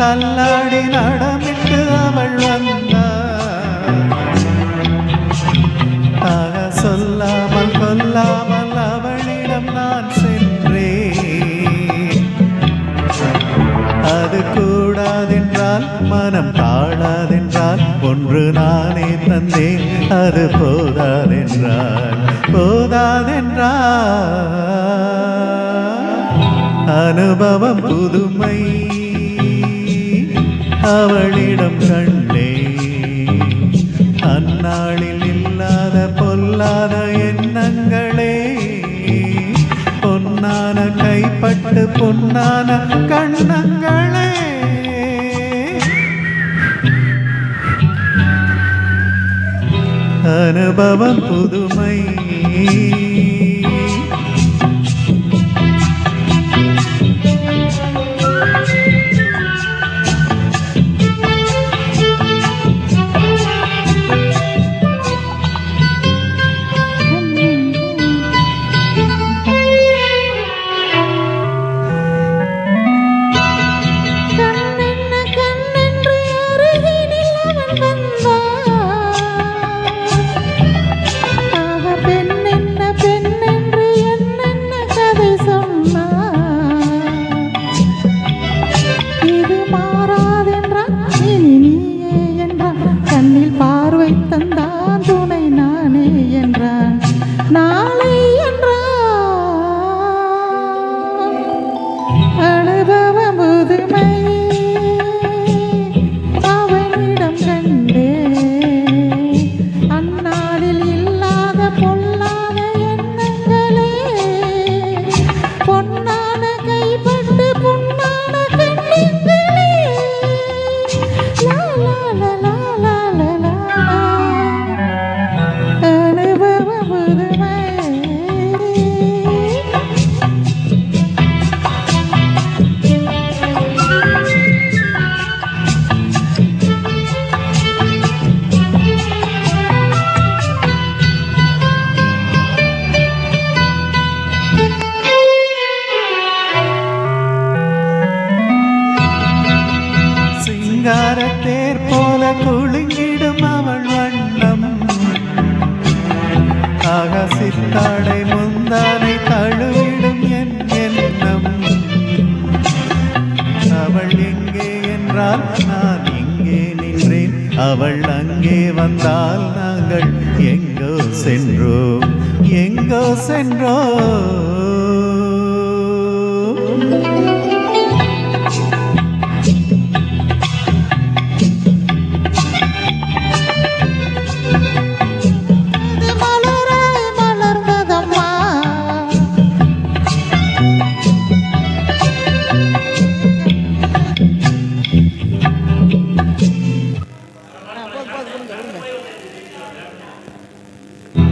தள்ளாடி நடமிட்டு அவள் வந்தாள். சொல்லாமல் கொல்லாமல் அவளிடம் நான் சென்றேன். அது கூடாதென்றால் மனம் தாழாதென்றால் ஒன்று நானே தந்தேன். அது போதாதென்றால் அனுபவம் புதுமை அவளிடம் கண்டே. அந்நாளில் இல்லாத பொல்லாத எண்ணங்களே பொன்னான கைப்பட்டு பொன்னான கண்ணங்களே. அனுபவம் புதுமை தந்தான் துணை நானே என்றான். நாளை என்றான் அனுபவம் புதுமை அவனிடம் கண்டே. அந்நாளில் இல்லாத பொல்லாத எண்ணங்களே பொன்னான கைப்பட்டு பொன்னான கண்ணங்களே. லா லா லா லா சிங்காரத்தேர் போல குலுங்கிடும் அவள் வண்ணம். சித்தாடை முந்தானை தழுவிடும் என் எண்ணம். அவள் எங்கே என்றால் நான் இங்கே நின்றேன். அவள் அங்கே வந்தால் நாங்கள் எங்கோ சென்றோம்.